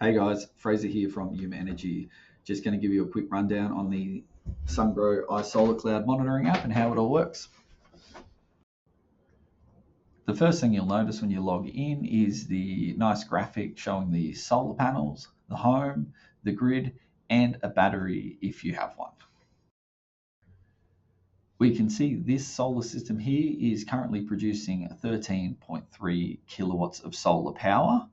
Hey guys, Fraser here from Yuma Energy. Just going to give you a quick rundown on the Sungrow iSolarCloud monitoring app and how it all works. The first thing you'll notice when you log in is the nice graphic showing the solar panels, the home, the grid, and a battery if you have one. We can see this solar system here is currently producing 13.3 kilowatts of solar power.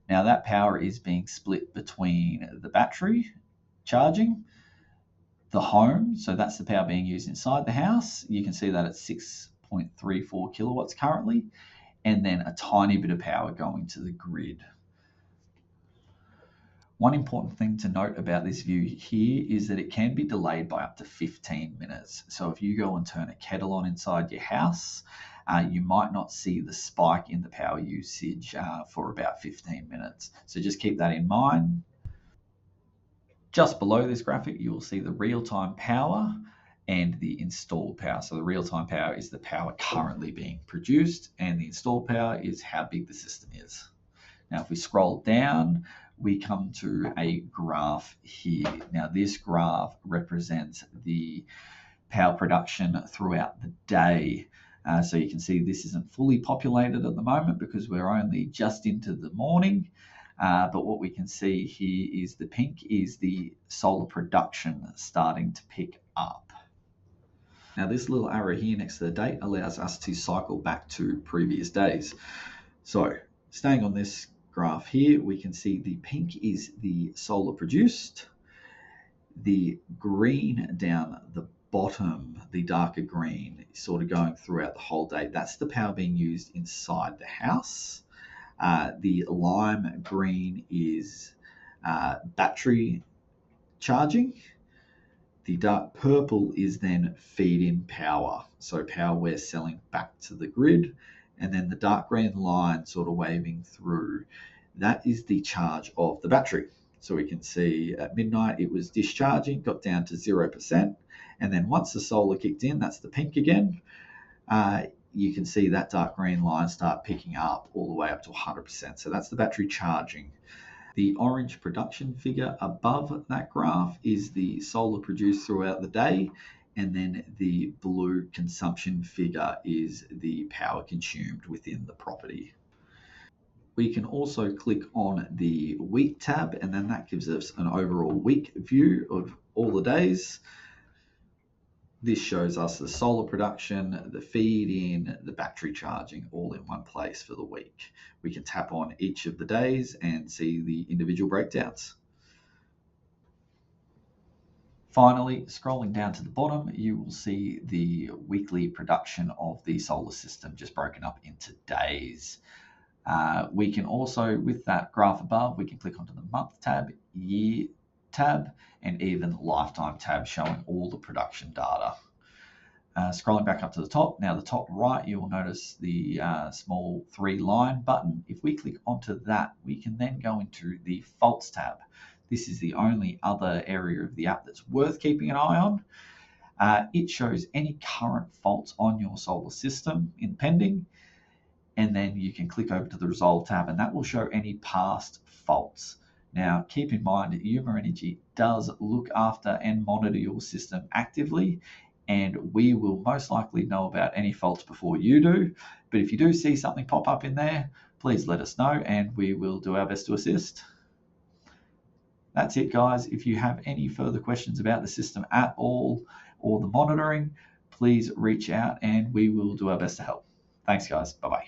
Now that power is being split between the battery charging, the home, so that's the power being used inside the house. You can see that it's 6.34 kilowatts currently, and then a tiny bit of power going to the grid. One important thing to note about this view here is that it can be delayed by up to 15 minutes. So if you go and turn a kettle on inside your house, you might not see the spike in the power usage for about 15 minutes. So just keep that in mind. Just below this graphic, you will see the real-time power and the installed power. So the real-time power is the power currently being produced, and the installed power is how big the system is. Now, if we scroll down, we come to a graph here. Now, this graph represents the power production throughout the day. So you can see this isn't fully populated at the moment because we're only just into the morning. But what we can see here is the pink is the solar production starting to pick up. Now this little arrow here next to the date allows us to cycle back to previous days. So staying on this graph here, we can see the pink is the solar produced. The green down the bottom, the darker green, is sort of going throughout the whole day. That's the power being used inside the house. The lime green is battery charging. The dark purple is then feed-in power, so power we're selling back to the grid. And then the dark green line sort of waving through, that is the charge of the battery. So we can see at midnight it was discharging, got down to 0%. And then once the solar kicked in, that's the pink again, you can see that dark green line start picking up all the way up to 100%. So that's the battery charging. The orange production figure above that graph is the solar produced throughout the day. And then the blue consumption figure is the power consumed within the property. We can also click on the week tab, and then that gives us an overall week view of all the days. This shows us the solar production, the feed-in, the battery charging all in one place for the week. We can tap on each of the days and see the individual breakdowns. Finally, scrolling down to the bottom, you will see the weekly production of the solar system just broken up into days. We can also, with that graph above, we can click onto the month tab, year tab, and even lifetime tab showing all the production data. Scrolling back up to the top, now the top right, you will notice the small 3-line button. If we click onto that, we can then go into the faults tab. This is the only other area of the app that's worth keeping an eye on. It shows any current faults on your solar system in pending, and then you can click over to the resolve tab, and that will show any past faults. Now, keep in mind that Yuma Energy does look after and monitor your system actively, and we will most likely know about any faults before you do. But if you do see something pop up in there, please let us know and we will do our best to assist. That's it, guys. If you have any further questions about the system at all or the monitoring, please reach out and we will do our best to help. Thanks, guys. Bye-bye.